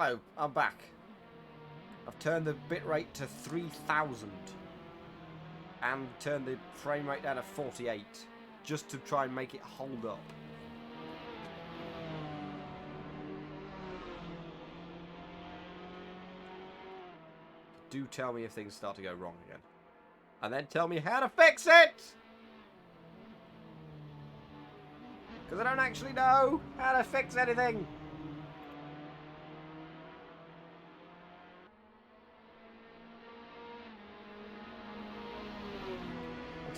Hello, I'm back. I've turned the bitrate to 3000 and turned the frame rate down to 48 just to try and make it hold up. Do tell me if things start to go wrong again. And then tell me how to fix it! Because I don't actually know how to fix anything.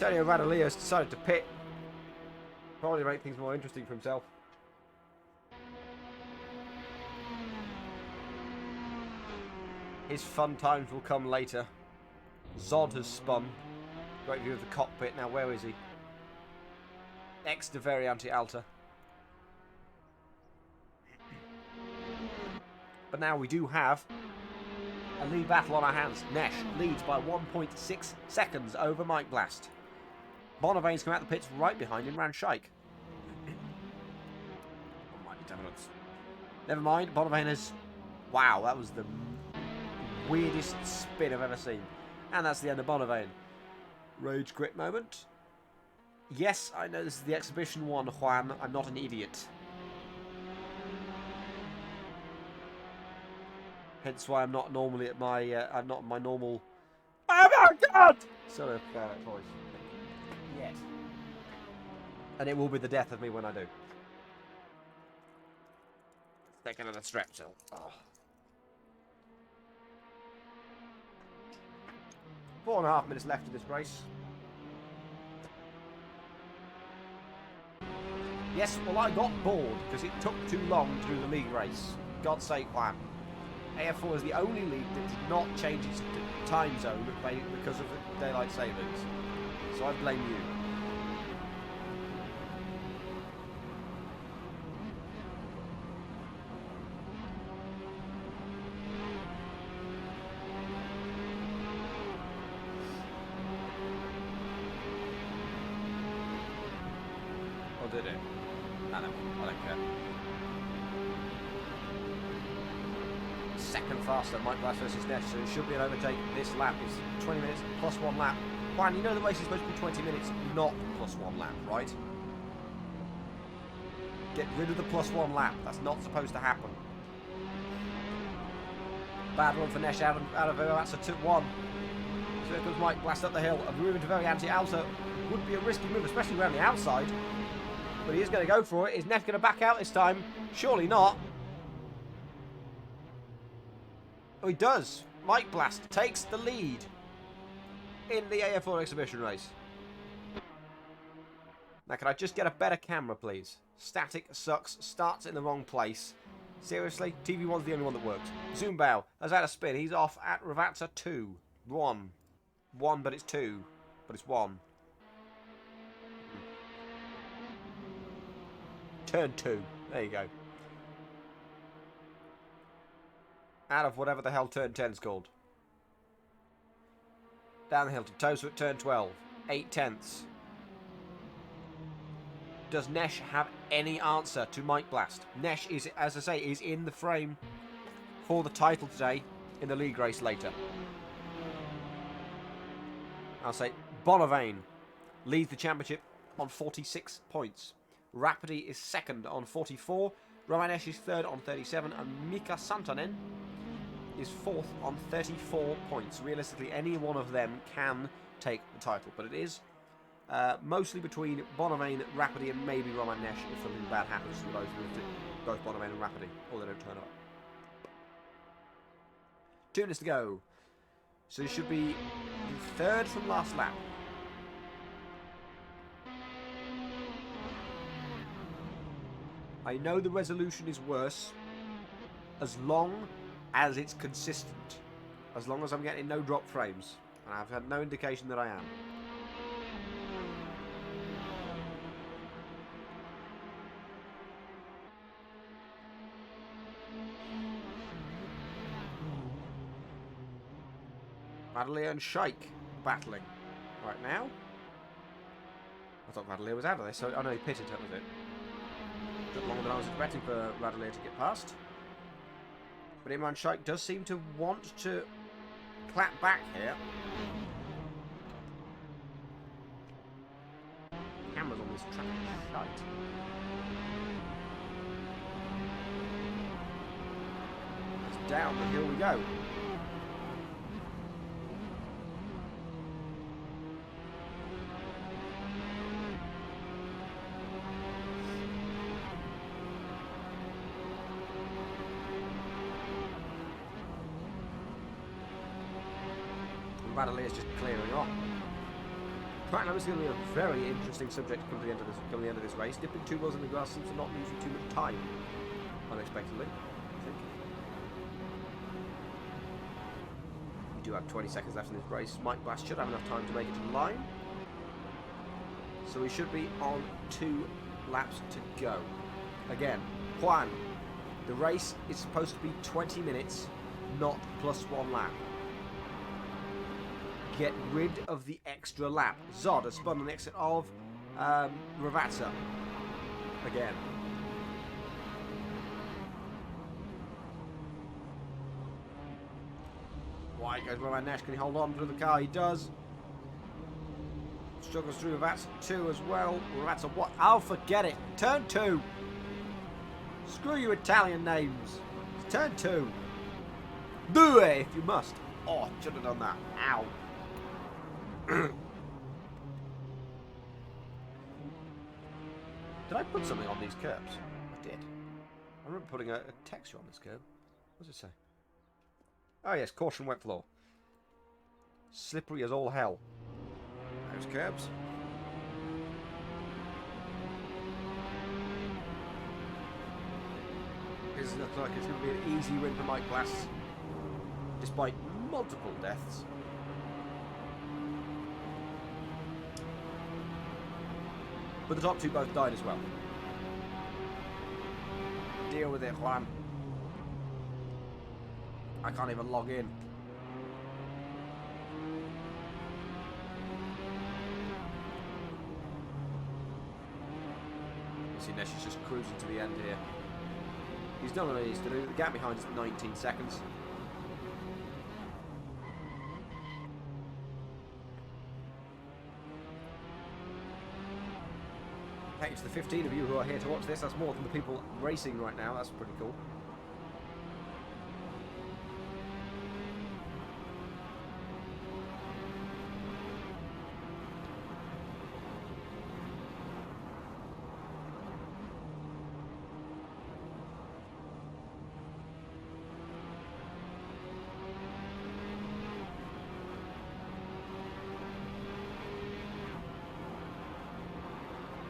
Antonio Radalillo's decided to pit. Probably make things more interesting for himself. His fun times will come later. Zod has spun. Great view of the cockpit. Now where is he? Extra Variante Alta. But now we do have a lead battle on our hands. Nesh leads by 1.6 seconds over Mike Blast. Bonavain's come out the pits right behind him, ran Shike. Never mind, Bonavain has... Wow, that was the weirdest spin I've ever seen. And that's the end of Bonavain. Rage quit moment. Yes, I know this is the exhibition one, Juan. I'm not an idiot. Hence why I'm not normally at my... I'm not my normal... Oh my god! Sort of voice. Yes. And it will be the death of me when I do. Take another strepsil. Oh. 4.5 minutes left in this race. Yes, well I got bored because it took too long to do the league race. God's sake, Juan. AF4 is the only league that did not change its time zone because of the daylight savings. So I blame you. Or did it? I don't care. Second faster, Mike Blast versus Nesh, so it should be an overtake this lap. It's 20 minutes plus 1 lap. Juan, you know the race is supposed to be 20 minutes, not plus 1 lap, right? Get rid of the plus 1 lap. That's not supposed to happen. Bad run for Nesh out of that's a 2-1. So here comes Mike Blast up the hill. A move into Variante Alta would be a risky move, especially around the outside. But he is going to go for it. Is Nesh going to back out this time? Surely not. Oh, he does. Mike Blast takes the lead in the AF4 exhibition race. Now, can I just get a better camera, please? Static sucks. Starts in the wrong place. Seriously? TV1's the only one that works. Zumbao has had a spin. He's off at Ravazza 2. 1. 1, but it's 2. But it's 1. Turn 2. There you go. Out of whatever the hell turn 10's called. Down the hill to Tosu at turn 12. 8 tenths. Does Nesh have any answer to Mike Blast? Nesh is, as I say, is in the frame for the title today in the league race later. I'll say Bonavain leads the championship on 46 points. Rapidi is second on 44. Romanesh is third on 37. And Mika Santonen is fourth on 34 points. Realistically, any one of them can take the title, but it is mostly between Bonavain, Rapidi, and maybe Romanesh if something bad happens to both Bonavain and Rapidi, or they don't turn up. 2 minutes to go. So it should be the third from last lap. I know the resolution is worse as long as it's consistent. As long as I'm getting no drop frames. And I've had no indication that I am. Radalillo and Shike battling right now. I thought Radalillo was out of this, so I know he pitted, that was it. Took longer than I was expecting for Radalillo to get past. But Imran Shaikh does seem to want to clap back here. Cameras on this track are shite. It's down the hill we go. Badly is just clearing off. Right now, this is going to be a very interesting subject to come to the end of this race. Dipping two wheels in the grass seems to not losing too much time, unexpectedly. I think we do have 20 seconds left in this race. Mike Glass should have enough time to make it to the line, so we should be on 2 laps to go. Again, Juan, the race is supposed to be 20 minutes, not +1 lap. Get rid of the extra lap. Zod has spun on the exit of Ravazza. Again. Why goes Roman Nash? Can he hold on to the car? He does. Struggles through Ravazza 2 as well. Ravazza what? Oh, forget it. Turn 2. Screw you Italian names. It's turn 2. Do it if you must. Oh, should have done that. Ow. Did I put something on these curbs? I did. I remember putting a texture on this curb. What does it say? Oh yes, caution wet floor. Slippery as all hell. Those curbs. This looks like it's going to be an easy win for Mike Glass, despite multiple deaths. But the top 2 both died as well. Deal with it, Juan. I can't even log in. You see, Nesh is just cruising to the end here. He's done what he needs to do. The gap behind is 19 seconds. Thanks to the 15 of you who are here to watch this. That's more than the people racing right now. That's pretty cool.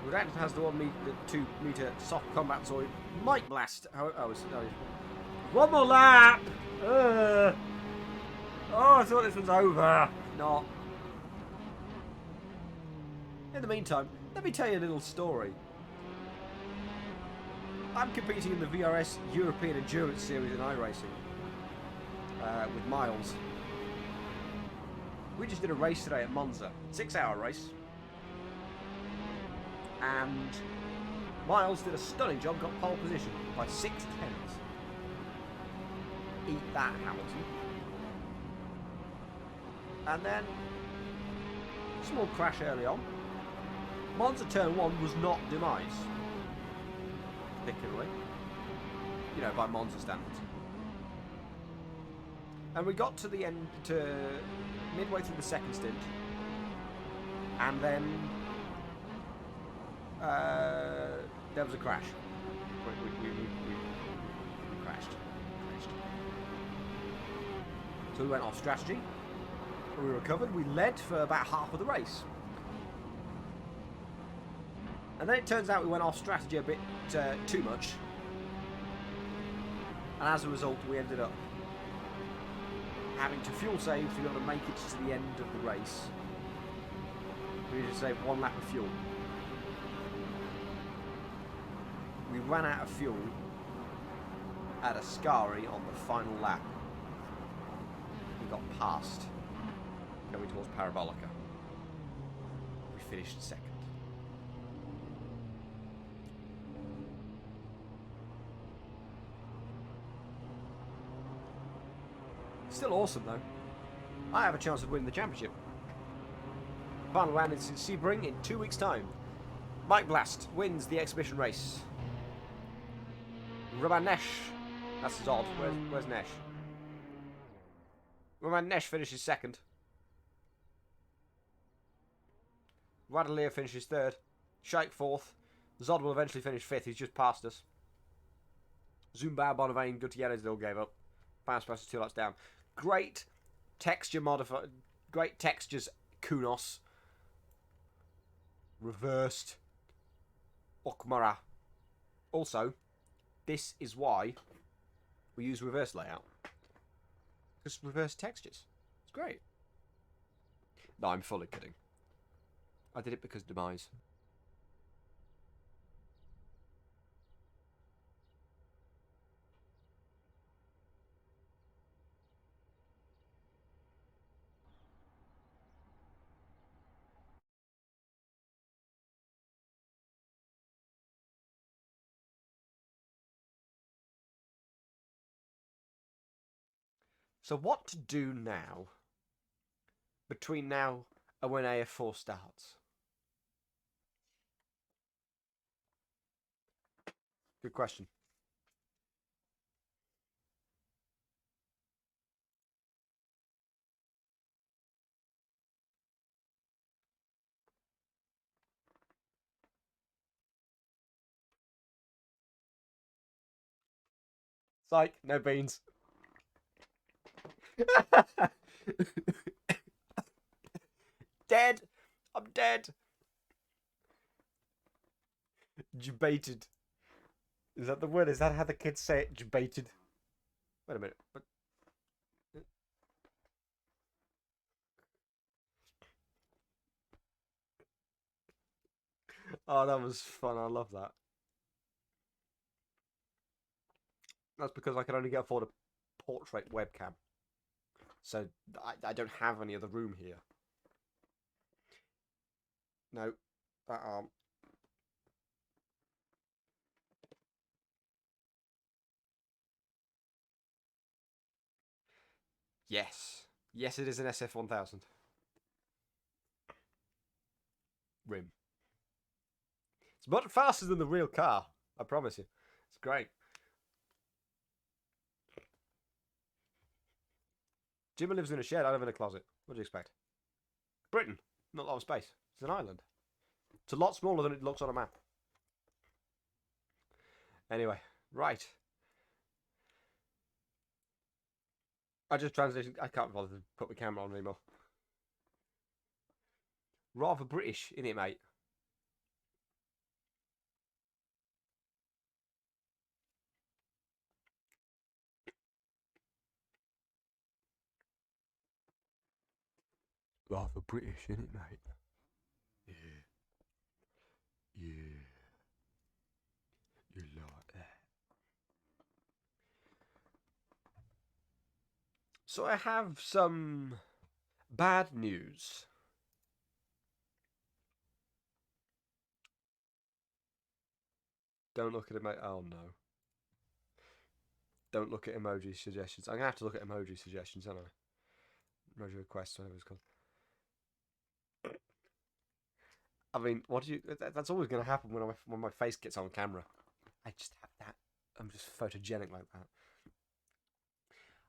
Redacted has the 2 meter soft combat sword. Might blast. Oh, no. One more lap! Oh, I thought this was over. Not. In the meantime, let me tell you a little story. I'm competing in the VRS European Endurance Series in iRacing with Miles. We just did a race today at Monza. 6-hour race. And Miles did a stunning job, got pole position by 6 tenths. Eat that, Hamilton. And then, small crash early on. Monza turn 1 was not demise. Particularly. You know, by Monza standards. And we got to the end, to midway through the second stint. And then there was a crash. We crashed. So we went off strategy. We recovered. We led for about half of the race. And then it turns out we went off strategy a bit too much. And as a result, we ended up having to fuel save to be able to make it to the end of the race. We needed to save 1 lap of fuel. We ran out of fuel at Ascari on the final lap. We got past, going towards Parabolica. We finished second. Still awesome, though. I have a chance of winning the championship. Final round is in Sebring in 2 weeks' time. Mike Blast wins the exhibition race. Roman Nesh. That's odd. Where's Nesh? Roman Nesh finishes second. Radalier finishes third. Shaik fourth. Zod will eventually finish fifth. He's just passed us. Zumbao, Bonavain, Gutierrez still gave up. Fast Pass is 2 laps down. Great texture modifier. Great textures. Kunos. Reversed. Okmara. Also, this is why we use reverse layout. Just reverse textures. It's great. No, I'm fully kidding. I did it because demise. So what to do now? Between now and when AF4 starts? Good question. Psych, no beans. Dead. I'm dead. Debated. Is that the word? Is that how the kids say it? Debated. Wait a minute. But... Oh, that was fun. I love that. That's because I can only afford a portrait webcam. So I don't have any other room here. No, that arm. Yes. Yes, it is an SF1000. Rim. It's much faster than the real car. I promise you. It's great. Jimmy lives in a shed. I live in a closet. What do you expect? Britain. Not a lot of space. It's an island. It's a lot smaller than it looks on a map. Anyway, right. I just transitioned. I can't bother to put my camera on anymore. Rather British, innit, mate? Rather British, innit, mate? Yeah. Yeah. You like that. So I have some bad news. Don't look at emoji. Oh no. Don't look at emoji suggestions. I'm gonna have to look at emoji suggestions, aren't I? Emoji requests, whatever it's called. I mean, what do you? That's always gonna happen when my face gets on camera. I just have that. I'm just photogenic like that.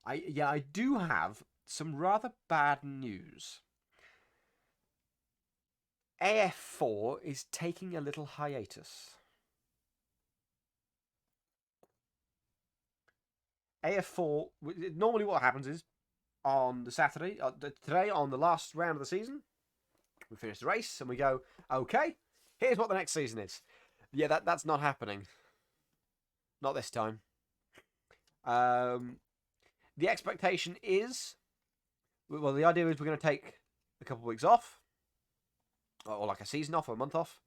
I do have some rather bad news. AF4 is taking a little hiatus. AF4, normally what happens is, on the Saturday, today on the last round of the season, we finish the race and we go, okay, here's what the next season is. Yeah, that's not happening. Not this time. The expectation is, well, the idea is we're going to take a couple of weeks off, or like a season off or a month off,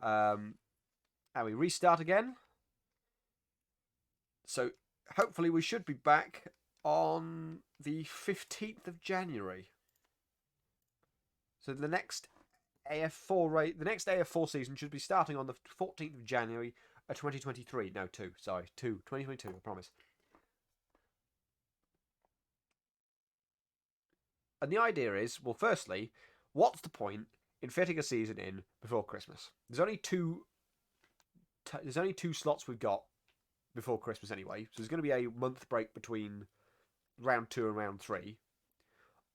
and we restart again. So hopefully we should be back on the 15th of January. So the next AF4 the next AF4 season should be starting on the 14th of January 2023. No, 2022, I promise. And the idea is, well, firstly, what's the point in fitting a season in before Christmas? There's only two slots we've got before Christmas anyway, so there's going to be a month break between round 2 and round 3.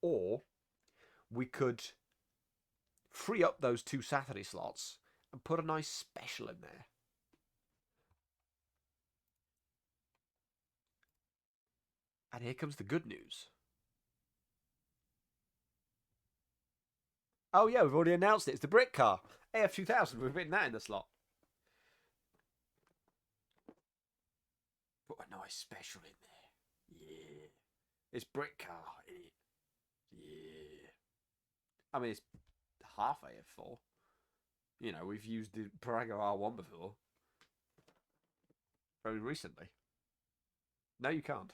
Or we could free up those 2 Saturday slots and put a nice special in there. And here comes the good news. Oh yeah, we've already announced it. It's the brick car. AF2000, we've written that in the slot. Put a nice special in there. Yeah. It's brick car, isn't it? Yeah. I mean, it's half AF4. You know, we've used the Parago R1 before. Very recently. No, you can't.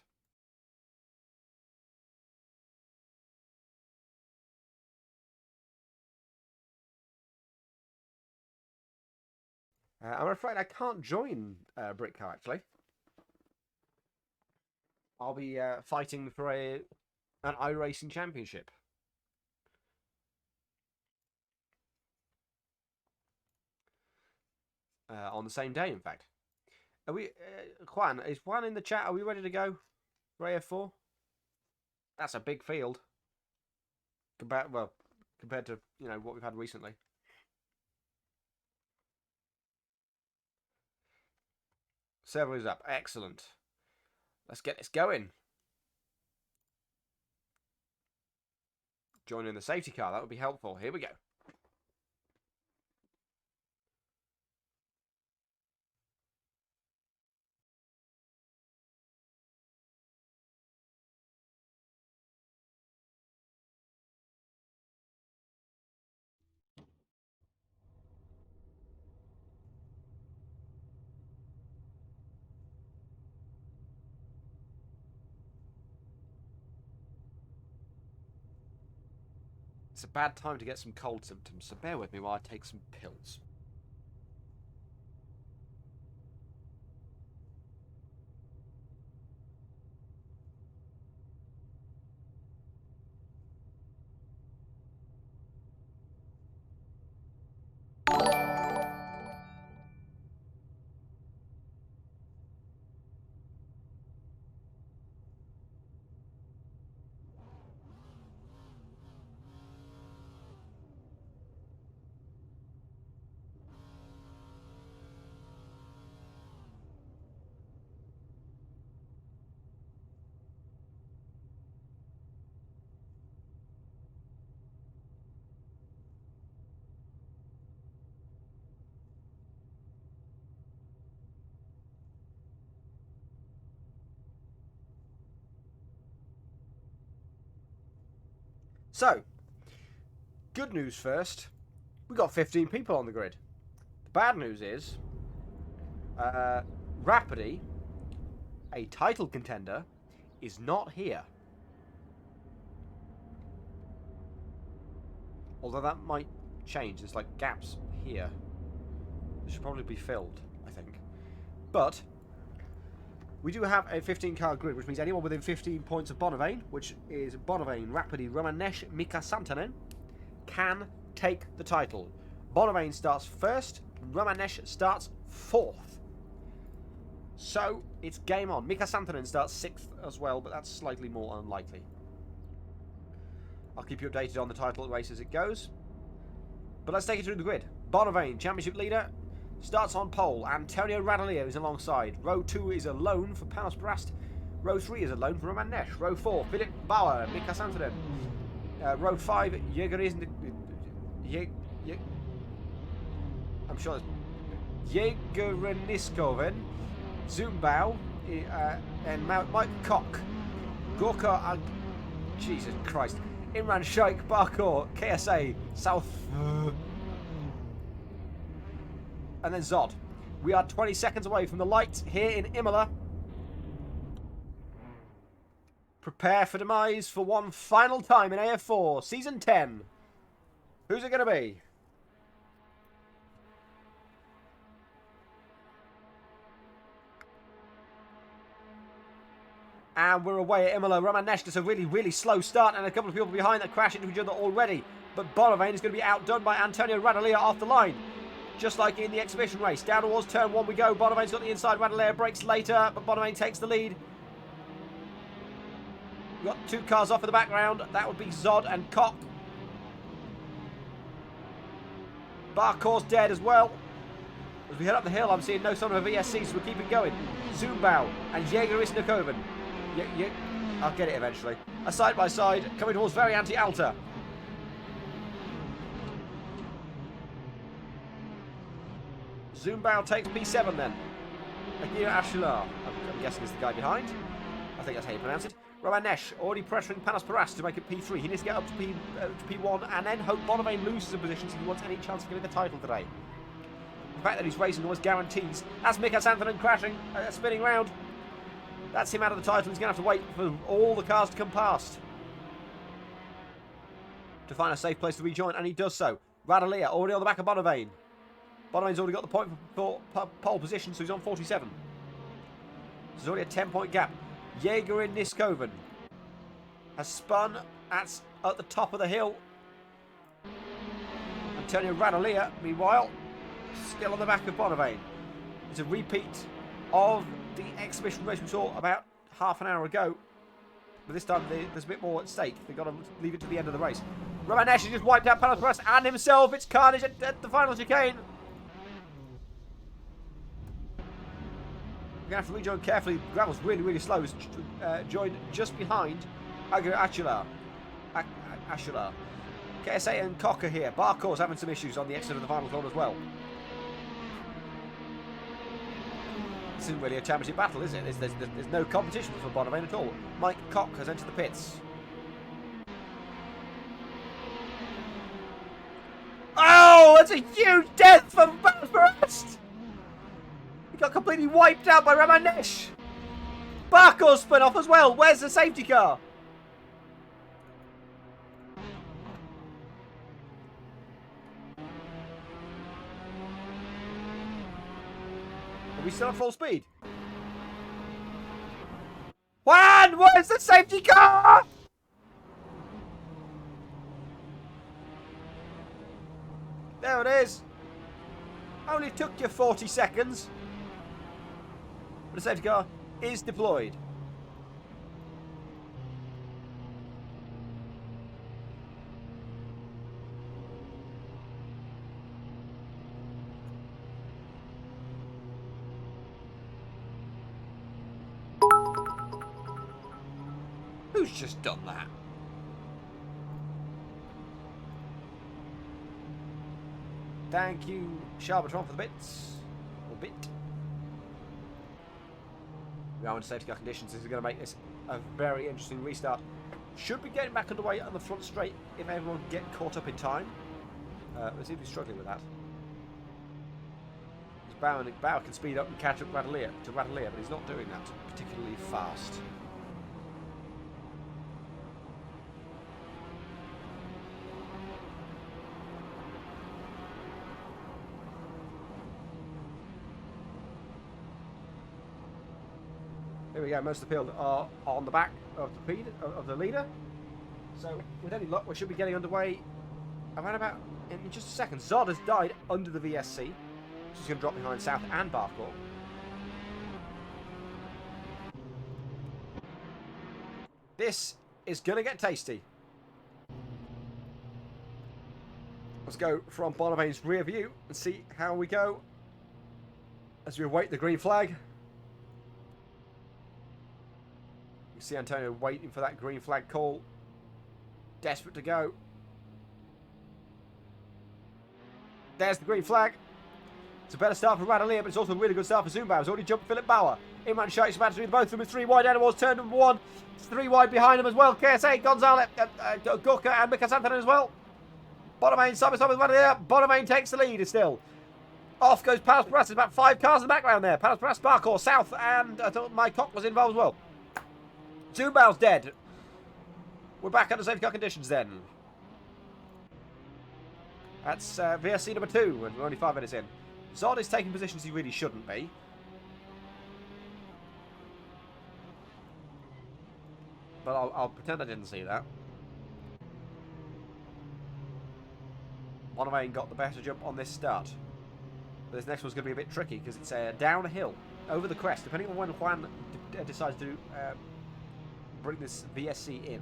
I'm afraid I can't join Brick Car, actually. I'll be fighting for an iRacing championship. On the same day, in fact. Are we, Juan, is Juan in the chat? Are we ready to go for AF4? That's a big field. Compared to, you know, what we've had recently. Server is up. Excellent. Let's get this going. Join in the safety car. That would be helpful. Here we go. It's a bad time to get some cold symptoms, so bear with me while I take some pills. So, good news first. We got 15 people on the grid. The bad news is, Rapidi, a title contender, is not here. Although that might change. There's like gaps here. They should probably be filled, I think. But we do have a 15-car grid, which means anyone within 15 points of Bonavain, which is Bonavain, Rapidi, Romanesh, Mika Santanen, can take the title. Bonavain starts first, Romanesh starts fourth. So it's game on. Mika Santanen starts sixth as well, but that's slightly more unlikely. I'll keep you updated on the title race as it goes. But let's take it through the grid. Bonavain, championship leader, starts on pole. Antonio Radalio is alongside. Row 2 is alone for Panos Brast. Row 3 is alone for Romanesh. Row 4, Philip Bauer, Mika Santanen. Row 5, I'm sure it's Jägerniskoven, Zumbau, and Mike Koch. Gorka, Jesus Christ. Imran Sheikh, Barkor, KSA, South. And then Zod. We are 20 seconds away from the light here in Imola. Prepare for demise for one final time in AF4, Season 10. Who's it going to be? And we're away at Imola. Roman Nesh gets a really, really slow start, and a couple of people behind that crash into each other already. But Bonavane is going to be outdone by Antonio Radalea off the line. Just like in the exhibition race. Down towards turn 1 we go. Bonavane's got the inside. Radalea breaks later, but Bonavane takes the lead. We've got 2 cars off in the background. That would be Zod and Koch. Barcor's dead as well. As we head up the hill, I'm seeing no sign of a VSC, so we're keeping going. Zumbau and Jäger Isnakoven. I'll get it eventually. A side by side, coming towards Variante Alta. Zumbau takes P7 then. Aguirre Achilar, I'm guessing is the guy behind. I think that's how you pronounce it. Roman Nesh already pressuring Panos Paras to make it P3. He needs to get up to P1 and then hope Bonavane loses a position so he wants any chance of getting the title today. The fact that he's racing almost guarantees. That's Mika Santhanen crashing, spinning round. That's him out of the title. He's going to have to wait for all the cars to come past to find a safe place to rejoin, and he does so. Radalea already on the back of Bonavane. Bonavane's already got the point for pole position, so he's on 47. So there's already a 10-point gap. Jäger in Niskoven has spun at the top of the hill. Antonio Radalea, meanwhile, still on the back of Bonavane. It's a repeat of the exhibition race we saw about half an hour ago. But this time there's a bit more at stake. They've got to leave it to the end of the race. Roman Nesh has just wiped out Panos Paras and himself. It's carnage at the final chicane. We're going to have to rejoin carefully. Gravel's really, really slow. It's joined just behind Aguirre Achilar. KSA and Koch are here. Barcor's having some issues on the exit of the final corner as well. This isn't really a championship battle, is it? There's no competition for Bonavane at all. Mike Koch has entered the pits. Oh, that's a huge death for Paras! He got completely wiped out by Roman Nesh. Barcor's spun off as well. Where's the safety car? Are we still at full speed? Juan, where's the safety car? There it is. Only took you 40 seconds. But the safety car is deployed. Who's just done that? Thank you, Charbatron, for the bits. Or bit. We are in safety car conditions. This is going to make this a very interesting restart. Should be getting back underway on the front straight if everyone can get caught up in time. Let's see if he's struggling with that. Bauer can speed up and catch up Radalea, but he's not doing that particularly fast. Here we go, most of the field are on the back of the leader. So, with any luck, we should be getting underway around about in just a second. Zod has died under the VSC, which is going to drop behind South and Barcor. This is going to get tasty. Let's go from Bonavane's rear view and see how we go as we await the green flag. You see Antonio waiting for that green flag call. Desperate to go. There's the green flag. It's a better start for Radalea, but it's also a really good start for Zumbau. He's already jumped Philip Bauer. Imran Sheikh's about to do both of them. It's 3 wide down towards turn number 1. It's 3 wide behind him as well. KSA, Gonzalez, Gorka and Mika Santhanen as well. Bonavane side by side with Radalea. Bonavane takes the lead still. Off goes Panos Paras. There's about 5 cars in the background there. Panos Paras, Barcor, South, and I thought Mike Koch was involved as well. Zumbau's dead. We're back under safety car conditions then. That's VSC number 2, and we're only 5 minutes in. Zod is taking positions he really shouldn't be. But I'll pretend I didn't see that. Bonavain got the better jump on this start. But this next one's going to be a bit tricky because it's down a hill, over the crest, depending on when Juan decides to bring this VSC in.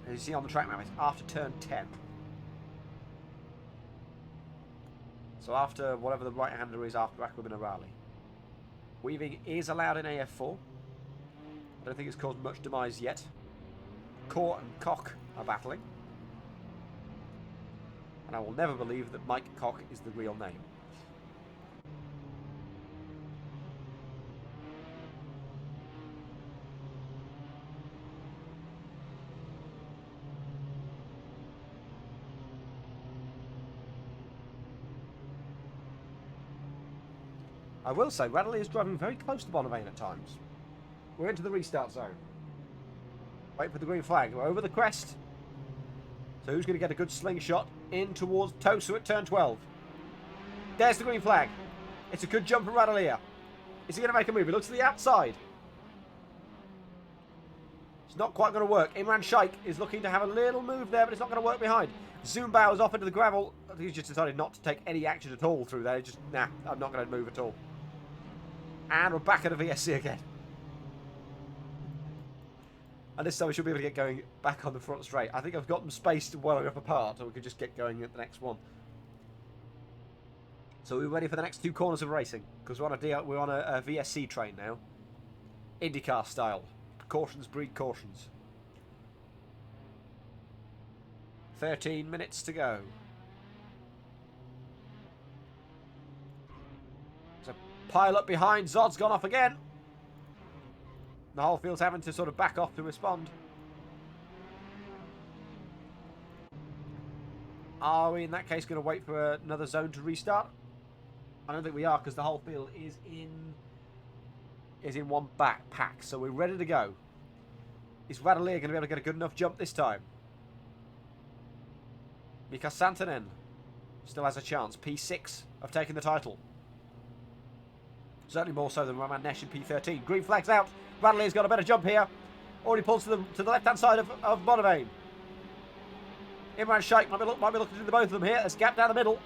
As you see on the track map, it's after turn 10. So after whatever the right-hander is after Aqua Minerale. Weaving is allowed in AF4. I don't think it's caused much demise yet. Core and Cock are battling. And I will never believe that Mike Cock is the real name. I will say, Radley is driving very close to Bonavain at times. We're into the restart zone. Wait for the green flag. We're over the crest. So who's going to get a good slingshot in towards Tosa at turn 12? There's the green flag. It's a good jump from Radalea. Is he going to make a move? He looks to the outside. It's not quite going to work. Imran Shaikh is looking to have a little move there, but it's not going to work behind. Zumbao is off into the gravel. I think he's just decided not to take any action at all through there. Just, nah, I'm not going to move at all. And we're back at a VSC again. And this time we should be able to get going back on the front straight. I think I've got them spaced well enough apart so we could just get going at the next one. So we're ready for the next two corners of racing. Because we're on a VSC train now. IndyCar style. Cautions breed cautions. 13 minutes to go. There's a pile up behind. Zod's gone off again. The whole field's having to sort of back off to respond. Are we in that case going to wait for another zone to restart? I don't think we are because the whole field is in one backpack. So we're ready to go. Is Radalea going to be able to get a good enough jump this time? Mika Santanen still has a chance. P6 of taking the title. Certainly more so than Roman Nesh in P13. Green flag's out. Radalea's got a better jump here. Already pulls to the left-hand side of Bonavain. Imran Shaikh might be looking to the both of them here. There's a gap down the middle.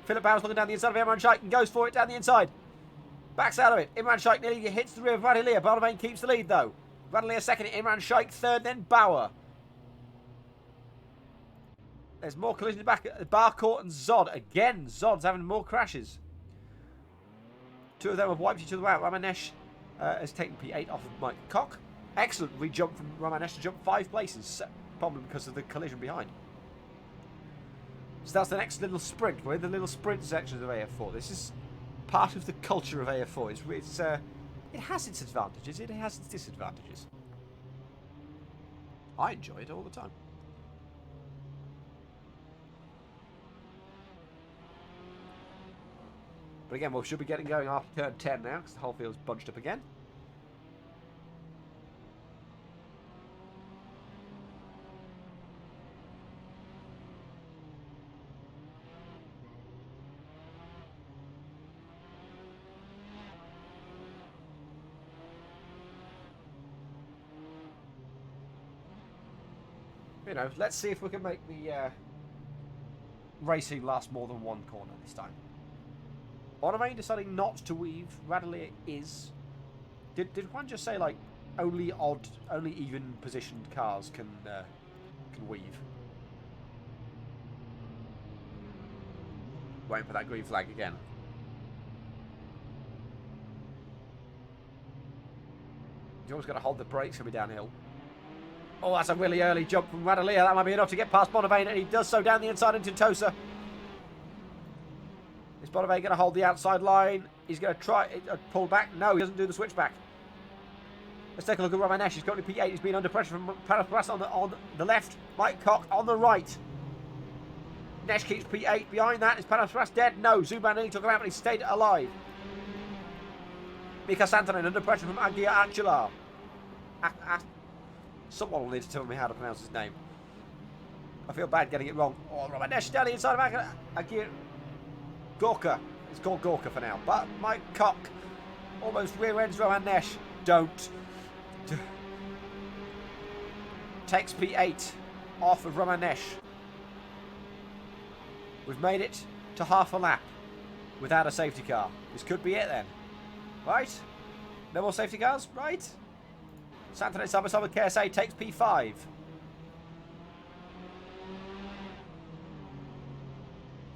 Philip Bowers looking down the inside of Imran Shaikh and goes for it down the inside. Backs out of it. Imran Shaikh nearly hits the rear of Radalea. Bonavain keeps the lead though. Radalea second, Imran Shaikh third, then Bauer. There's more collisions back at Barcourt and Zod. Again, Zod's having more crashes. Two of them have wiped each other out. Ramanesh has taken P8 off of Mike Cock. Excellent re-jump from Ramanesh to jump 5 places. Probably because of the collision behind. So that's the next little sprint. We're in the little sprint sections of AF4. This is part of the culture of AF4. It has its advantages. It has its disadvantages. I enjoy it all the time. But again, we should be getting going after turn 10 now, because the whole field's bunched up again. You know, let's see if we can make the racing last more than one corner this time. Bonavain deciding not to weave. Radalea is. Did Juan just say like only even positioned cars can weave? Waiting for that green flag again. You always got to hold the brakes when we're downhill. Oh, that's a really early jump from Radalea. That might be enough to get past Bonavain, and he does so down the inside into Tosa. Is Bonavain going to hold the outside line? He's going to try pull back. No, he doesn't do the switchback. Let's take a look at Roman Nesh. He's currently P8. He's been under pressure from Paras on the left. Mike Cock on the right. Nesh keeps P8. Behind that is Paras dead. No, Zuban nearly took him out, but he stayed alive. Mika Santanen under pressure from Agia Achular. Someone will need to tell me how to pronounce his name. I feel bad getting it wrong. Oh, Roman Nesh down the inside of Agia. Gorka. It's called Gorka for now. But Mike Cock almost rear ends Roman Nesh. Don't. Takes P8 off of Romanesh. We've made it to half a lap without a safety car. This could be it then. Right? No more safety cars? Right? Santanen side by side with KSA takes P5.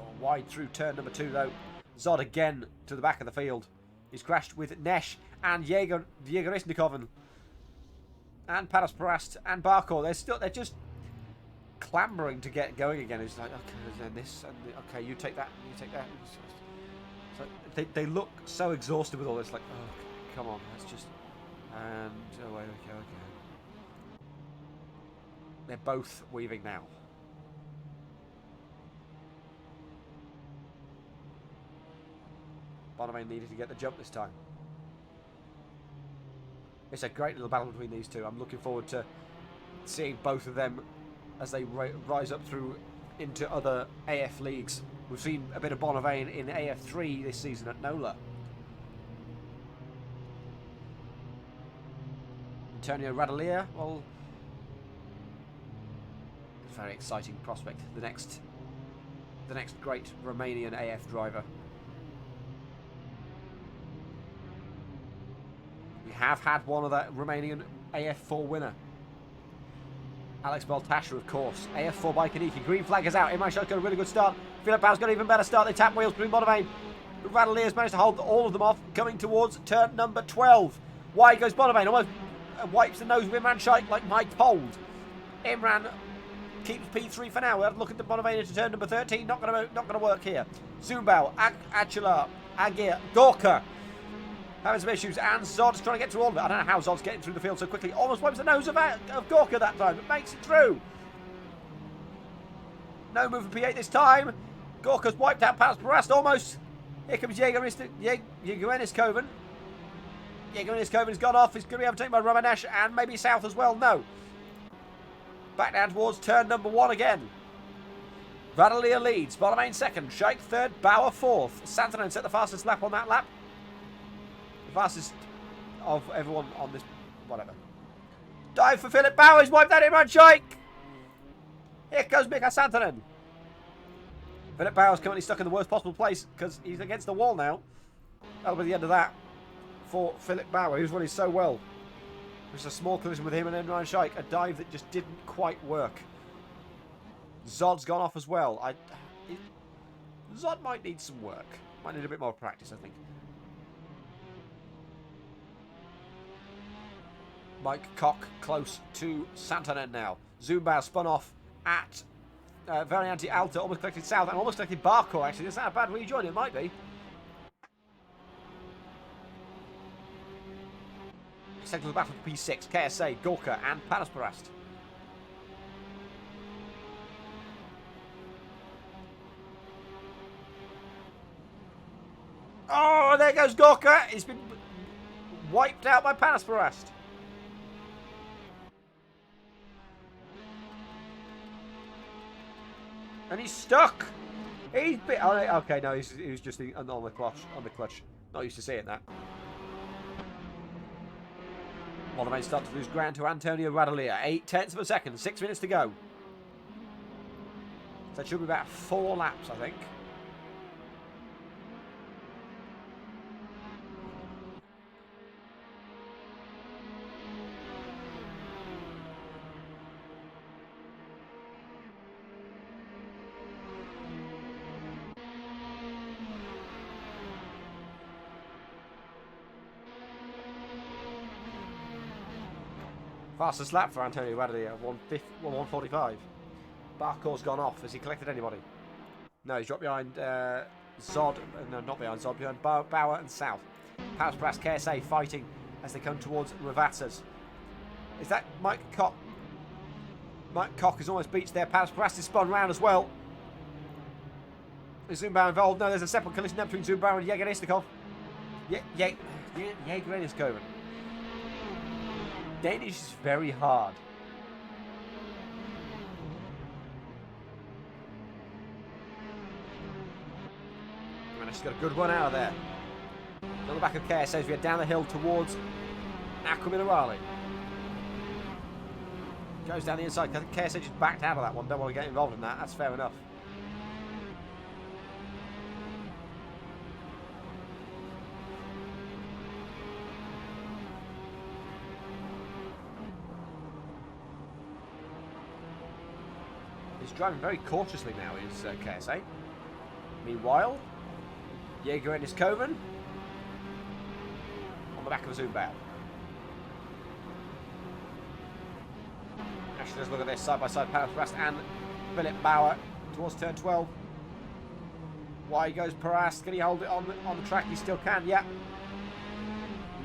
Oh, wide through turn number 2 though. Zod again to the back of the field. He's crashed with Nesh and Jäger-Isnikoven. And Paras Parast and Barkor. They're just clambering to get going again. It's like, okay, then this, and okay, you take that, you take that. So they look so exhausted with all this. Like, oh, come on, let's just. And oh, okay. They're both weaving now. Bonavane needed to get the jump this time. It's a great little battle between these two. I'm looking forward to seeing both of them as they rise up through into other AF leagues. We've seen a bit of Bonavane in AF3 this season at Nola. Antonio Radalier, well, very exciting prospect. The next great Romanian AF driver. We have had one of that Romanian AF4 winner. Alex Baltasher, of course. AF4 by Kaniki. Green flag is out. Imran Shot's got a really good start. Philip Bau's got an even better start. They tap wheels between Bonavane. But Radalier's managed to hold all of them off, coming towards turn number 12. Wide goes Bonavane. Almost wipes the nose of Imran Shot like Mike told. Imran keeps P3 for now. We'll have a look at the Bonavane into turn number 13. Not gonna work here. Zumbao, Achula, Agir, Gorka. Having some issues, and Zod's trying to get through all of it. I don't know how Zod's getting through the field so quickly. Almost wipes the nose of Gorka that time, but makes it through. No move for P8 this time. Gorka's wiped out Paras Parast almost. Here comes Jäger-Isnikoven. Jäger-Isnikoven's gone off. He's going to be overtaken by Romanesh and maybe South as well. No. Back down towards turn number 1 again. Radalier leads. Bonavane second. Shaikh third. Bauer fourth. Santanen set the fastest lap on that lap. Fastest of everyone on this, whatever. Dive for Philip Bauer, he's wiped out Imran Shaikh. Here goes Mika Santanen. Philip Bauer's currently stuck in the worst possible place because he's against the wall now. That'll be the end of that for Philip Bauer, who's running so well. There's a small collision with him and Imran Shaikh, a dive that just didn't quite work. Zod's gone off as well. Zod might need some work. Might need a bit more practice, I think. Mike Koch close to Santanen now. Zumbao spun off at Variante Alta, almost collected South and almost collected Barkor actually. Is that a bad rejoin? It might be. Second to the battle for P6, KSA, Gorka and Paras Parast. Oh, there goes Gorka. He's been wiped out by Paras Parast. And he's stuck. He's bit. Oh, okay, no, he was just on the clutch. Not used to seeing that. Bonavane starts to lose ground to Antonio Radalier. 0.8 of a second. 6 minutes to go. So it should be about 4 laps, I think. Fastest lap for Antonio Radalier, 1:45. Barkor's gone off. Has he collected anybody? No, he's dropped behind Zod. No, not behind Zod, behind Bauer and South. Paras Parast, KSA fighting as they come towards Ravatas. Is that Mike Koch? Mike Koch has almost beached there. Paras Parast is spun round as well. Is Zumbao involved? No, there's a separate collision between Zumbao and Jäger-Isnikov. Jäger-Isnikov. Danish is very hard. And she's got a good run out of there. On the back of KSA as we head down the hill towards Aqua Minerale. Goes down the inside. I think KSA just backed out of that one. Don't want to get involved in that. That's fair enough. He's driving very cautiously now, is KSA. Meanwhile, Jaeger and his Coven on the back of a Zumba. Actually, let's look at this side-by-side power thrust and Philip Bauer towards turn 12. Why goes Paras? Can he hold it on the track? He still can, yeah.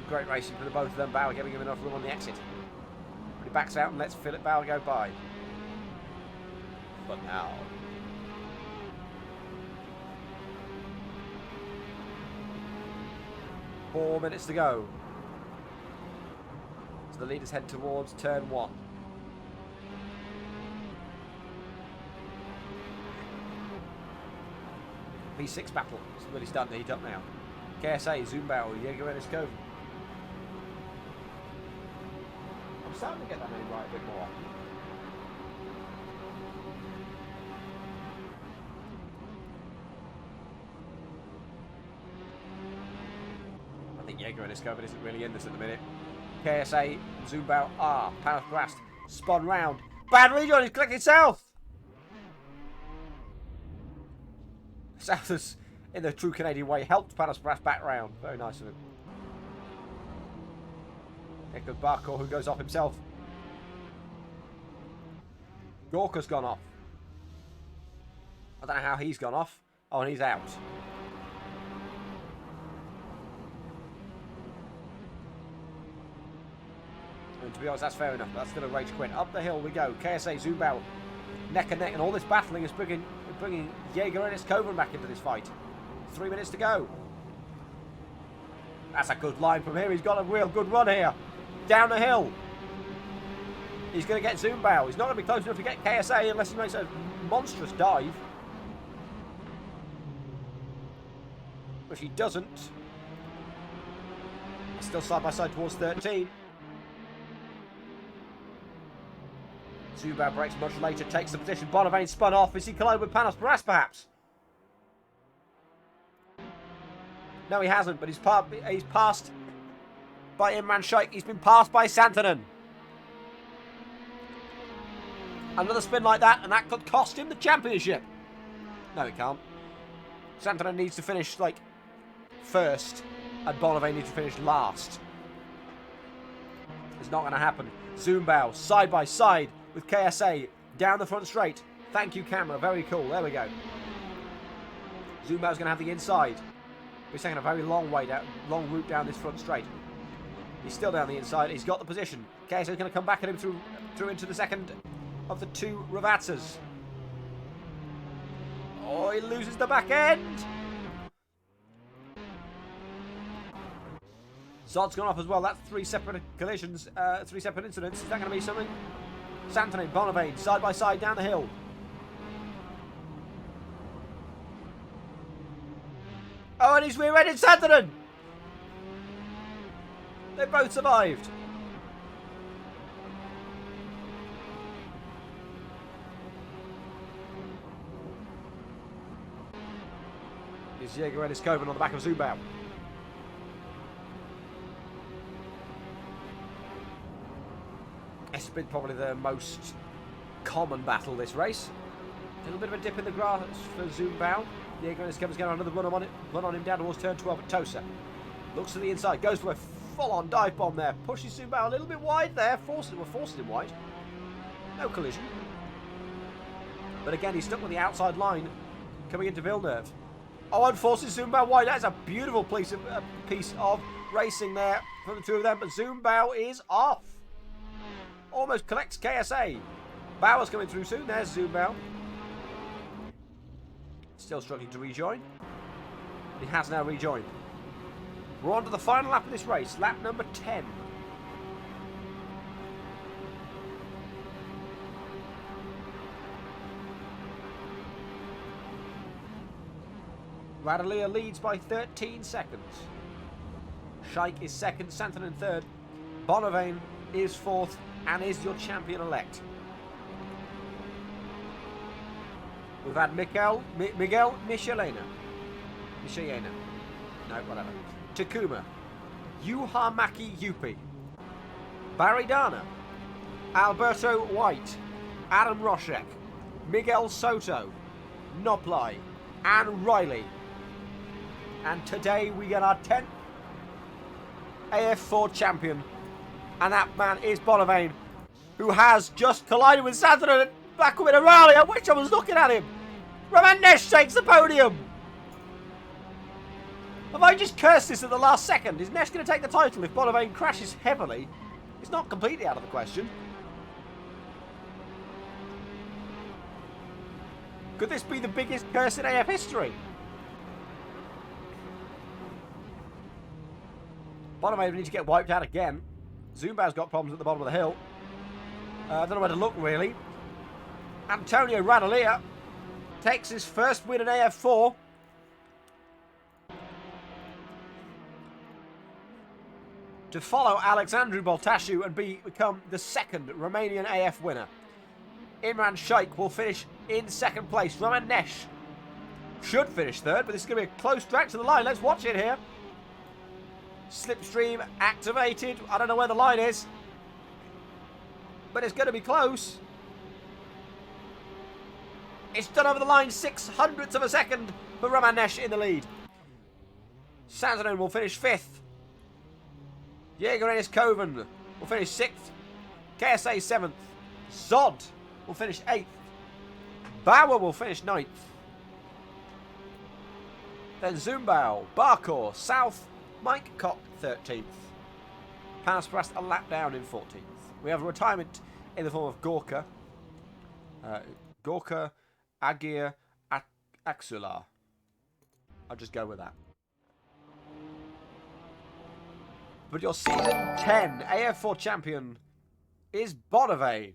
Great racing for the both of them. Bauer giving him enough room on the exit. But he backs out and lets Philip Bauer go by. But now, 4 minutes to go. So the leaders head towards turn 1. P6 battle. It's really starting to heat up now. KSA, Zumbauer, Jaeger and his Coven. I'm starting to get that name right a bit more. I think Jaeger and his Coven isn't really in this at the minute. KSA, Zumbauer, Path Blast, spun round. Bad rejoin, he's collected South! South has, in the true Canadian way, helped Panos Brass back round. Very nice of him. Here comes Barkor, who goes off himself. Gorka's gone off. I don't know how he's gone off. Oh, and he's out. And to be honest, that's fair enough. That's still a rage quit. Up the hill we go. KSA, Zumbau, neck and neck, and all this battling is bringing Jaeger and his Coven back into this fight. 3 minutes to go. That's a good line from here. He's got a real good run here. Down the hill. He's going to get Zumbau. He's not going to be close enough to get KSA unless he makes a monstrous dive. If he doesn't, still side by side towards 13. Zumbau breaks much later, takes the position. Bonavane spun off. Is he collided with Panos Paras, perhaps? No, he hasn't, but he's passed by Imran Shaikh. He's been passed by Santanen. Another spin like that, and that could cost him the championship. No, it can't. Santanen needs to finish, like, first, and Bonavane needs to finish last. It's not going to happen. Zumbau, side by side with KSA, down the front straight. Thank you, camera. Very cool. There we go. Zumbau's going to have the inside. He's taking a very long route down this front straight. He's still down the inside. He's got the position. KSA's going to come back at him through into the second of the two Ravazzas. Oh, he loses the back end. Zod's gone off as well. That's 3 separate collisions, 3 separate incidents. Is that going to be something? Santanen, Bonavane, side by side down the hill. Oh, and he's rear-ended Santanen. They both survived. Is Jaeger and his Coven on the back of Zumbau. It's been probably the most common battle this race. A little bit of a dip in the grass for Zumbau. Jaeger and his Coven's going another run on him down towards turn 12 at Tosa. Looks to the inside, goes for a full-on dive bomb there. Pushes Zumbau a little bit wide there. Forcing him wide. No collision. But again, he's stuck with the outside line coming into Villeneuve. Oh, and forces Zumbau wide. That's a beautiful piece of racing there from the two of them. But Zumbau is off. Almost collects KSA. Bauer's coming through soon. There's Zumbau. Still struggling to rejoin. He has now rejoined. We're on to the final lap of this race. Lap number 10. Radalia leads by 13 seconds. Shaikh is second, Santanen third. Bonavane is fourth and is your champion-elect. We've had Miguel Michelena. No, whatever. Takuma. Yuhamaki Yupi. Barry Dana. Alberto White. Adam Roshek. Miguel Soto. Noplai. And Riley. And today we get our 10th AF4 champion. And that man is Bonavane, who has just collided with Saturn back with a rally. I wish I was looking at him. Roman Nesh takes the podium. Have I just cursed this at the last second? Is Nesh going to take the title if Bonavane crashes heavily? It's not completely out of the question. Could this be the biggest curse in AF history? Bonavane needs to get wiped out again. Zumbao's got problems at the bottom of the hill. I don't know where to look, really. Antonio Radalia takes his first win in AF4. To follow Alexandru Boltashu and become the second Romanian AF winner. Imran Sheikh will finish in second place. Roman Nesh should finish third, but this is going to be a close track to the line. Let's watch it here. Slipstream activated. I don't know where the line is, but it's going to be close. It's done over the line, 0.06 of a second for Roman Nesh in the lead. Sanzanon will finish 5th. Jäger Koven will finish 6th. KSA 7th. Zod will finish 8th. Bauer will finish 9th. Then Zumbao, Barkor, South, Mike Kopp 13th. Panas a lap down in 14th. We have a retirement in the form of Gorka. Gorka Agir Axula. I'll just go with that. But your season 10 AF4 champion is Bonavane.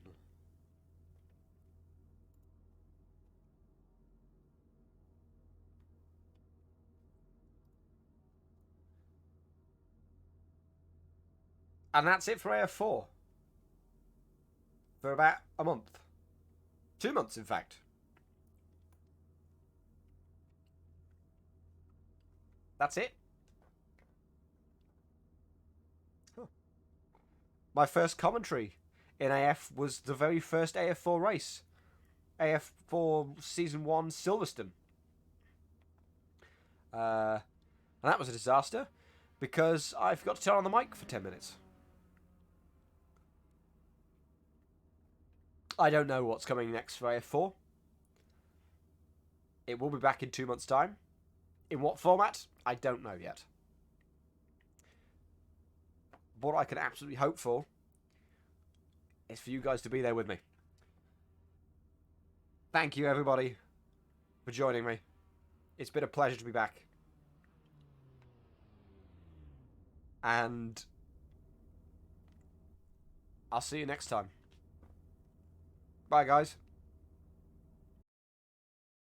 And that's it for AF4. For about a month. 2 months, in fact. That's it. Huh. My first commentary in AF was the very first AF4 race. AF4 Season 1 Silverstone. And that was a disaster because I forgot to turn on the mic for 10 minutes. I don't know what's coming next for AF4. It will be back in 2 months' time. In what format? I don't know yet. What I can absolutely hope for is for you guys to be there with me. Thank you, everybody, for joining me. It's been a pleasure to be back. And I'll see you next time. Bye, guys.